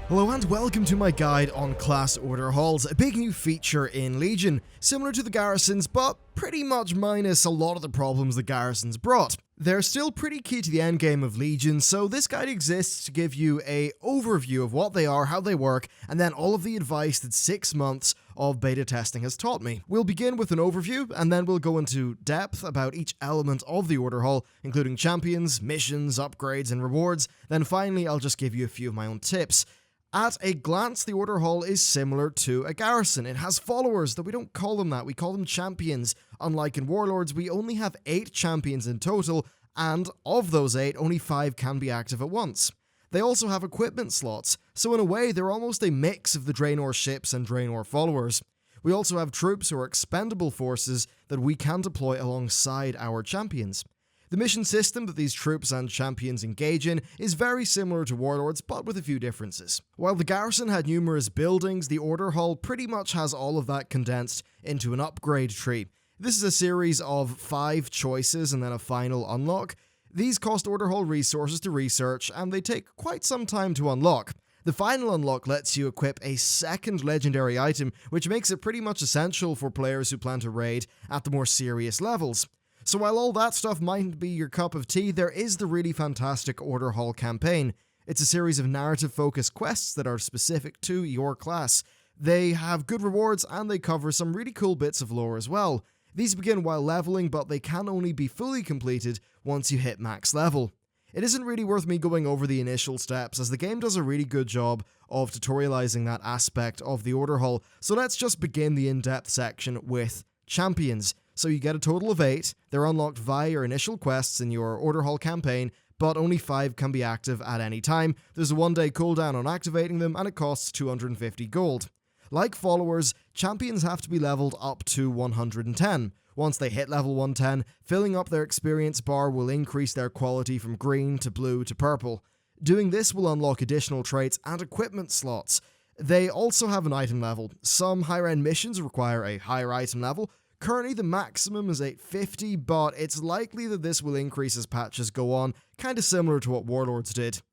Hello and welcome to my guide on class order halls, a big new feature in Legion, similar to the Garrisons but pretty much minus a lot of the problems the Garrisons brought. They're still pretty key to the endgame of Legion, so this guide exists to give you an overview of what they are, how they work, and then all of the advice that 6 months of beta testing has taught me. We'll begin with an overview, and then we'll go into depth about each element of the order hall, including champions, missions, upgrades, and rewards. Then finally, I'll just give you a few of my own tips. At a glance, the Order Hall is similar to a Garrison. It has followers, though we don't call them that, we call them champions. Unlike in Warlords, we only have 8 champions in total, and of those 8, only 5 can be active at once. They also have equipment slots, so in a way they're almost a mix of the Draenor ships and Draenor followers. We also have troops who are expendable forces that we can deploy alongside our champions. The mission system that these troops and champions engage in is very similar to Warlords, but with a few differences. While the Garrison had numerous buildings, the Order Hall pretty much has all of that condensed into an upgrade tree. This is a series of 5 choices and then a final unlock. These cost Order Hall resources to research, and they take quite some time to unlock. The final unlock lets you equip a second legendary item, which makes it pretty much essential for players who plan to raid at the more serious levels. So while all that stuff mightn't be your cup of tea, there is the really fantastic Order Hall campaign. It's a series of narrative-focused quests that are specific to your class. They have good rewards and they cover some really cool bits of lore as well. These begin while leveling, but they can only be fully completed once you hit max level. It isn't really worth me going over the initial steps, as the game does a really good job of tutorializing that aspect of the Order Hall, so let's just begin the in-depth section with champions. So you get a total of 8, they're unlocked via your initial quests in your Order Hall campaign, but only 5 can be active at any time. There's a 1-day cooldown on activating them, and it costs 250 gold. Like followers, champions have to be leveled up to 110. Once they hit level 110, filling up their experience bar will increase their quality from green to blue to purple. Doing this will unlock additional traits and equipment slots. They also have an item level. Some higher-end missions require a higher item level. Currently, the maximum is 850, but it's likely that this will increase as patches go on, kinda similar to what Warlords did.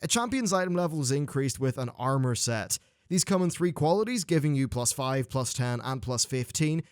A champion's item level is increased with an armor set. These come in 3 qualities, giving you +5, +10, and +15,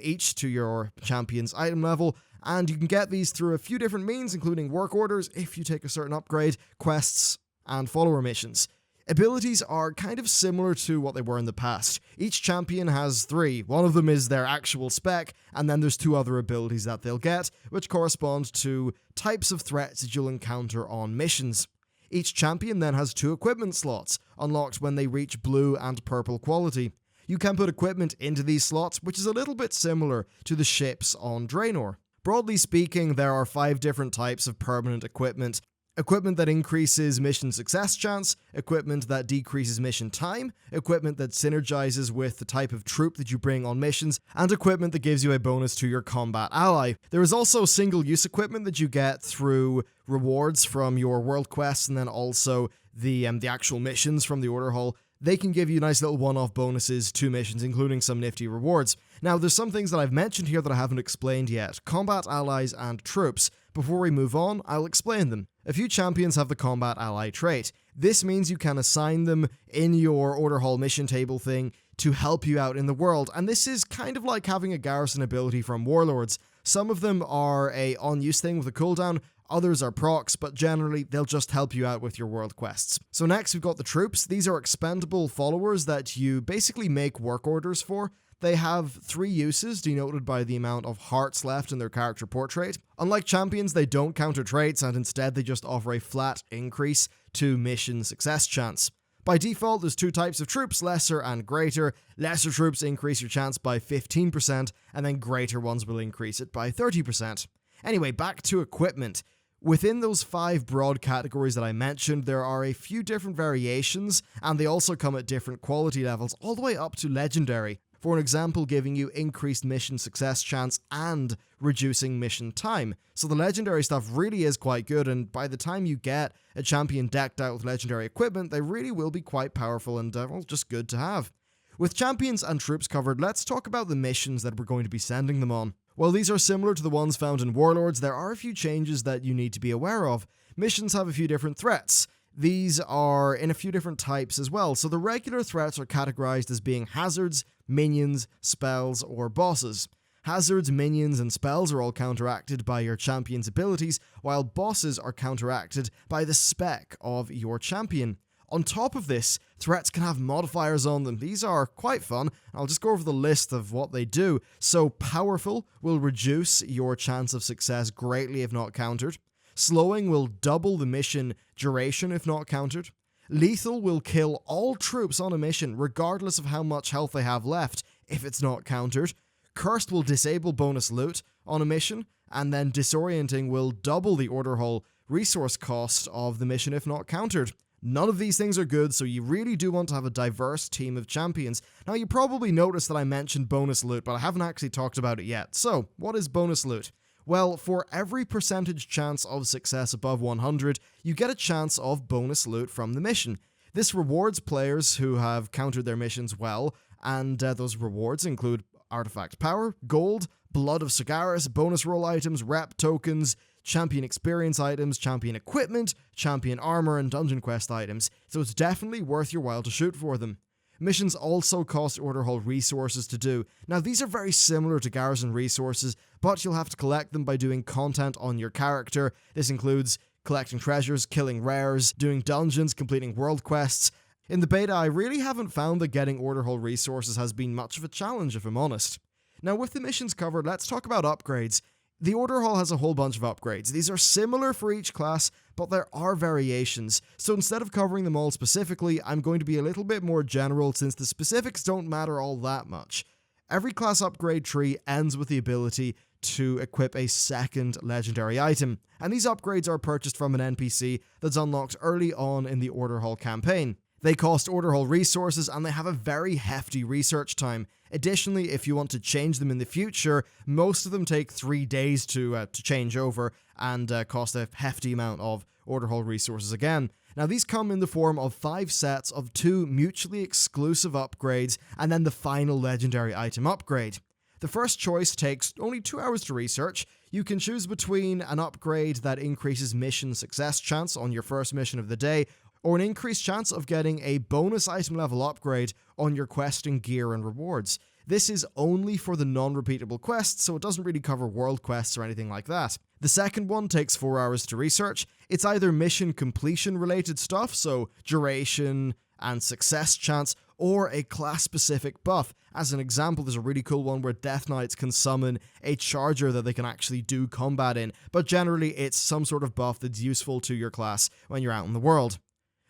each to your champion's item level, and you can get these through a few different means, including work orders if you take a certain upgrade, quests, and follower missions. Abilities are kind of similar to what they were in the past. Each champion has 3. One of them is their actual spec, and then there's 2 other abilities that they'll get, which correspond to types of threats that you'll encounter on missions. Each champion then has 2 equipment slots, unlocked when they reach blue and purple quality. You can put equipment into these slots, which is a little bit similar to the ships on Draenor. Broadly speaking, there are 5 different types of permanent equipment. Equipment that increases mission success chance, equipment that decreases mission time, equipment that synergizes with the type of troop that you bring on missions, and equipment that gives you a bonus to your combat ally. There is also single-use equipment that you get through rewards from your world quests, and then also the actual missions from the Order Hall. They can give you nice little one-off bonuses to missions, including some nifty rewards. Now, there's some things that I've mentioned here that I haven't explained yet. Combat allies and troops. Before we move on, I'll explain them. A few champions have the combat ally trait. This means you can assign them in your Order Hall mission table thing to help you out in the world, and this is kind of like having a Garrison ability from Warlords. Some of them are a on-use thing with a cooldown, others are procs, but generally they'll just help you out with your world quests. So next we've got the troops. These are expendable followers that you basically make work orders for. They have 3 uses, denoted by the amount of hearts left in their character portrait. Unlike champions, they don't counter traits, and instead they just offer a flat increase to mission success chance. By default, there's 2 types of troops, lesser and greater. Lesser troops increase your chance by 15%, and then greater ones will increase it by 30%. Anyway, back to equipment. Within those 5 broad categories that I mentioned, there are a few different variations, and they also come at different quality levels, all the way up to legendary. For an example, giving you increased mission success chance and reducing mission time. So the legendary stuff really is quite good, and by the time you get a champion decked out with legendary equipment, they really will be quite powerful and well, just good to have. With champions and troops covered, let's talk about the missions that we're going to be sending them on. While these are similar to the ones found in Warlords, there are a few changes that you need to be aware of. Missions have a few different threats. These are in a few different types as well. So the regular threats are categorized as being hazards, minions, spells, or bosses. Hazards, minions, and spells are all counteracted by your champion's abilities, while bosses are counteracted by the spec of your champion. On top of this, threats can have modifiers on them. These are quite fun. I'll just go over the list of what they do. So powerful will reduce your chance of success greatly if not countered. Slowing will double the mission duration if not countered. Lethal will kill all troops on a mission regardless of how much health they have left if it's not countered. Cursed will disable bonus loot on a mission, and then Disorienting will double the order hall resource cost of the mission if not countered. None of these things are good, so you really do want to have a diverse team of champions. Now, you probably noticed that I mentioned bonus loot, but I haven't actually talked about it yet. So, what is bonus loot? Well, for every percentage chance of success above 100, you get a chance of bonus loot from the mission. This rewards players who have countered their missions well, and those rewards include artifact power, gold, blood of Sagaris, bonus roll items, rep tokens, champion experience items, champion equipment, champion armor, and dungeon quest items, so it's definitely worth your while to shoot for them. Missions also cost order hall resources to do. Now, these are very similar to Garrison resources, but you'll have to collect them by doing content on your character. This includes collecting treasures, killing rares, doing dungeons, completing world quests. In the beta, I really haven't found that getting order hall resources has been much of a challenge, if I'm honest. Now, with the missions covered, let's talk about upgrades. The Order Hall has a whole bunch of upgrades. These are similar for each class, but there are variations. So instead of covering them all specifically, I'm going to be a little bit more general since the specifics don't matter all that much. Every class upgrade tree ends with the ability to equip a second legendary item, and these upgrades are purchased from an NPC that's unlocked early on in the Order Hall campaign. They cost Order Hall resources, and they have a very hefty research time. Additionally, if you want to change them in the future, most of them take 3 days to change over and cost a hefty amount of Order Hall resources again. Now, these come in the form of 5 sets of 2 mutually exclusive upgrades, and then the final legendary item upgrade. The first choice takes only 2 hours to research. You can choose between an upgrade that increases mission success chance on your first mission of the day, or an increased chance of getting a bonus item level upgrade on your questing gear and rewards. This is only for the non-repeatable quests, so it doesn't really cover world quests or anything like that. The second one takes 4 hours to research. It's either mission completion related stuff, so duration and success chance, or a class-specific buff. As an example, there's a really cool one where Death Knights can summon a charger that they can actually do combat in, but generally it's some sort of buff that's useful to your class when you're out in the world.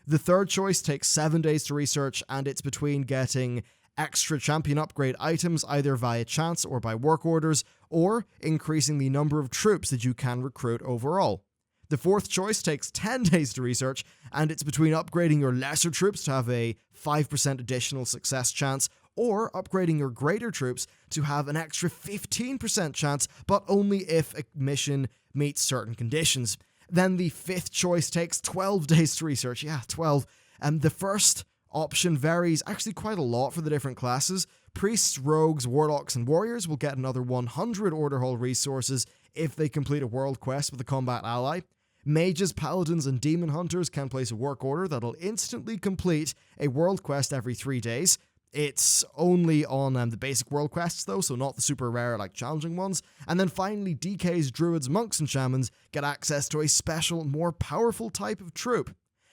The third choice takes 7 days to research, and it's between getting extra champion upgrade items either via chance or by work orders, or increasing the number of troops that you can recruit overall. The fourth choice takes 10 days to research, and it's between upgrading your lesser troops to have a 5% additional success chance, or upgrading your greater troops to have an extra 15% chance, but only if a mission meets certain conditions. Then the fifth choice takes 12 days to research. Yeah, 12. The first option varies actually quite a lot for the different classes. Priests, rogues, warlocks, and warriors will get another 100 Order Hall resources if they complete a world quest with a combat ally. Mages, paladins, and demon hunters can place a work order that'll instantly complete a world quest every 3 days. It's only on the basic world quests though, so not the super rare like challenging ones. And then finally, DKs, druids, monks, and shamans get access to a special, more powerful type of troop.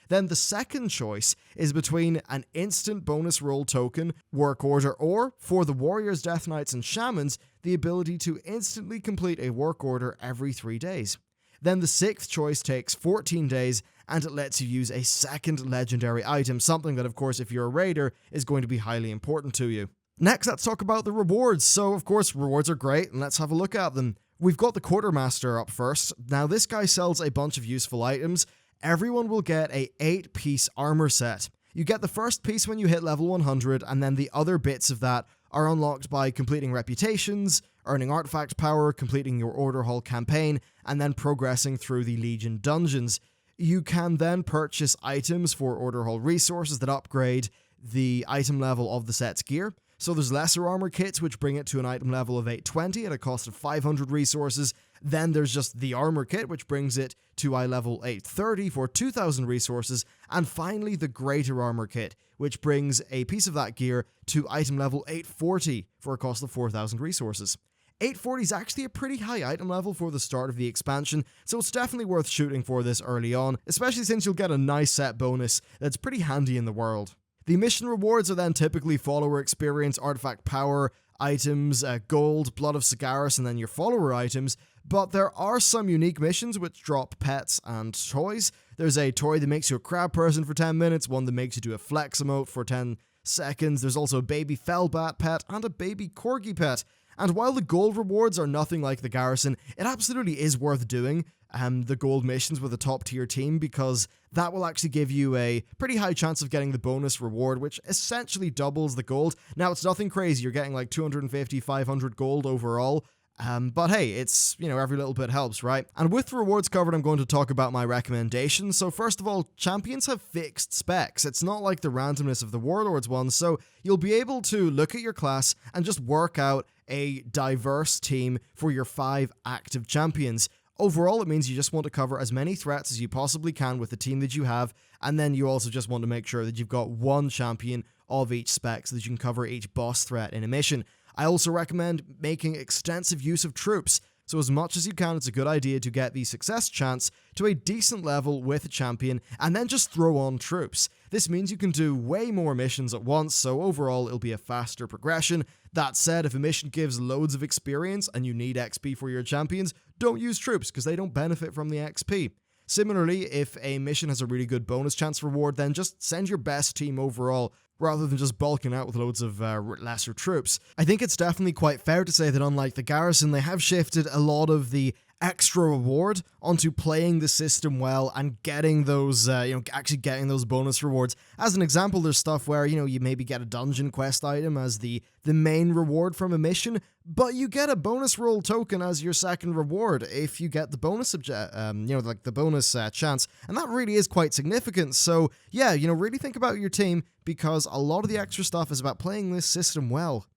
Then the second choice is between an instant bonus roll token, work order, or, for the warriors, death knights, and shamans, the ability to instantly complete a work order every 3 days. Then the sixth choice takes 14 days, and it lets you use a second legendary item, something that, of course, if you're a raider, is going to be highly important to you. Next, let's talk about the rewards. So, of course, rewards are great, and let's have a look at them. We've got the Quartermaster up first. Now, this guy sells a bunch of useful items. Everyone will get a 8-piece armor set. You get the first piece when you hit level 100, and then the other bits of that are unlocked by completing reputations, earning artifact power, completing your Order Hall campaign, and then progressing through the Legion dungeons. You can then purchase items for Order Hall resources that upgrade the item level of the set's gear. So there's lesser armor kits which bring it to an item level of 820 at a cost of 500 resources, Then there's just the armor kit, which brings it to eye level 830 for 2,000 resources. And finally, the greater armor kit, which brings a piece of that gear to item level 840 for a cost of 4,000 resources. 840 is actually a pretty high item level for the start of the expansion, so it's definitely worth shooting for this early on, especially since you'll get a nice set bonus that's pretty handy in the world. The mission rewards are then typically follower experience, artifact power, items, gold, blood of Sagaris, and then your follower items, but there are some unique missions which drop pets and toys. There's a toy that makes you a crab person for 10 minutes, one that makes you do a flex emote for 10 seconds, there's also a baby fellbat pet and a baby corgi pet. And while the gold rewards are nothing like the Garrison, it absolutely is worth doing the gold missions with a top tier team, because that will actually give you a pretty high chance of getting the bonus reward, which essentially doubles the gold. Now, it's nothing crazy, you're getting like 250, 500 gold overall, but hey, it's, every little bit helps, right? And with the rewards covered, I'm going to talk about my recommendations. So first of all, champions have fixed specs. It's not like the randomness of the Warlords ones, so you'll be able to look at your class and just work out a diverse team for your 5 active champions. Overall, it means you just want to cover as many threats as you possibly can with the team that you have, and then you also just want to make sure that you've got one champion of each spec so that you can cover each boss threat in a mission. I also recommend making extensive use of troops, so as much as you can, it's a good idea to get the success chance to a decent level with a champion, and then just throw on troops. This means you can do way more missions at once, so overall it'll be a faster progression. That said, if a mission gives loads of experience and you need XP for your champions, don't use troops because they don't benefit from the XP. Similarly, if a mission has a really good bonus chance reward, then just send your best team overall, rather than just bulking out with loads of lesser troops. I think it's definitely quite fair to say that unlike the Garrison, they have shifted a lot of the extra reward onto playing the system well and getting those, actually getting those bonus rewards. As an example, there's stuff where, you maybe get a dungeon quest item as the main reward from a mission, but you get a bonus roll token as your second reward if you get the bonus the bonus chance, and that really is quite significant. So yeah, really think about your team, because a lot of the extra stuff is about playing this system well.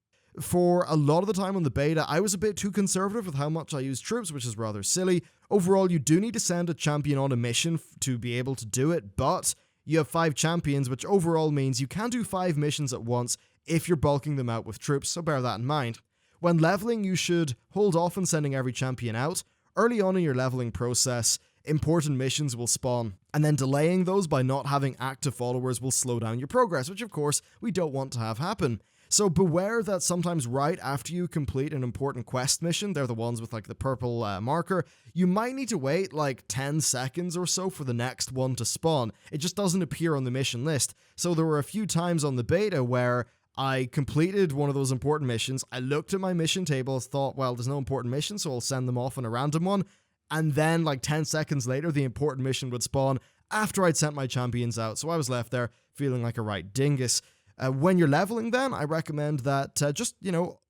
For a lot of the time on the beta, I was a bit too conservative with how much I used troops, which is rather silly. Overall, you do need to send a champion on a mission to be able to do it, but you have 5 champions, which overall means you can do 5 missions at once if you're bulking them out with troops, so bear that in mind. When leveling, you should hold off on sending every champion out. Early on in your leveling process, important missions will spawn, and then delaying those by not having active followers will slow down your progress, which of course we don't want to have happen. So beware that sometimes right after you complete an important quest mission, they're the ones with like the purple marker, you might need to wait like 10 seconds or so for the next one to spawn. It just doesn't appear on the mission list. So there were a few times on the beta where I completed one of those important missions, I looked at my mission table, thought, well, there's no important mission, so I'll send them off on a random one, and then like 10 seconds later, the important mission would spawn after I'd sent my champions out, so I was left there feeling like a right dingus. When you're leveling then, I recommend that just,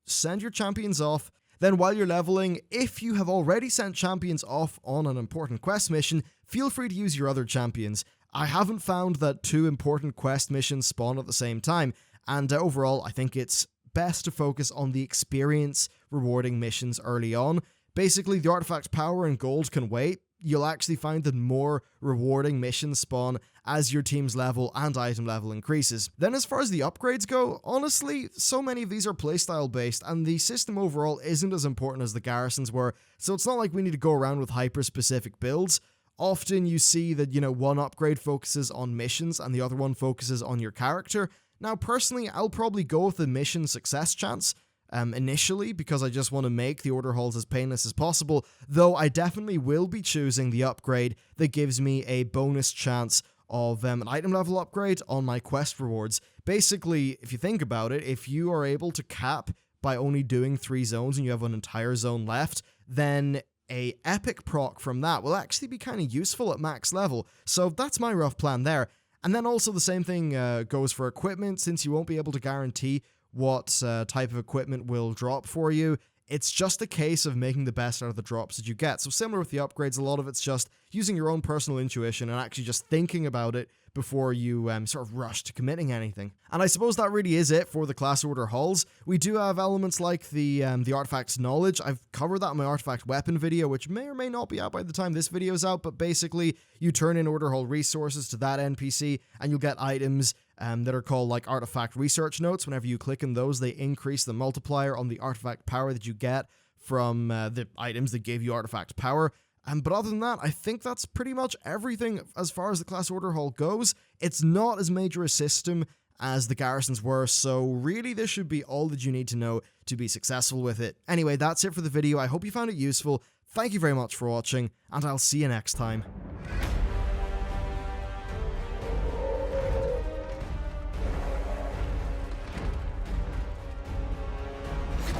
send your champions off. Then while you're leveling, if you have already sent champions off on an important quest mission, feel free to use your other champions. I haven't found that 2 important quest missions spawn at the same time, and overall, I think it's best to focus on the experience rewarding missions early on. Basically, the artifact power and gold can wait. You'll actually find that more rewarding missions spawn as your team's level and item level increases. Then as far as the upgrades go, honestly, so many of these are playstyle based, and the system overall isn't as important as the Garrisons were, so it's not like we need to go around with hyper-specific builds. Often you see that, one upgrade focuses on missions and the other one focuses on your character. Now, personally, I'll probably go with the mission success chance initially, because I just want to make the order halls as painless as possible, though I definitely will be choosing the upgrade that gives me a bonus chance of an item level upgrade on my quest rewards. Basically, if you think about it, if you are able to cap by only doing 3 zones and you have an entire zone left, then a epic proc from that will actually be kind of useful at max level. So that's my rough plan there. And then also the same thing goes for equipment, since you won't be able to guarantee what type of equipment will drop for you. It's just a case of making the best out of the drops that you get. So similar with the upgrades, a lot of it's just using your own personal intuition and actually just thinking about it before you sort of rush to committing anything. And I suppose that really is it for the class order hulls. We do have elements like the artifact's knowledge. I've covered that in my artifact weapon video, which may or may not be out by the time this video is out, but basically you turn in order hull resources to that NPC and you'll get items that are called like artifact research notes. Whenever you click on those, they increase the multiplier on the artifact power that you get from the items that gave you artifact power. But other than that, I think that's pretty much everything as far as the class order hull goes. It's not as major a system as the Garrisons were, so really this should be all that you need to know to be successful with it. Anyway, that's it for the video. I hope you found it useful. Thank you very much for watching, and I'll see you next time.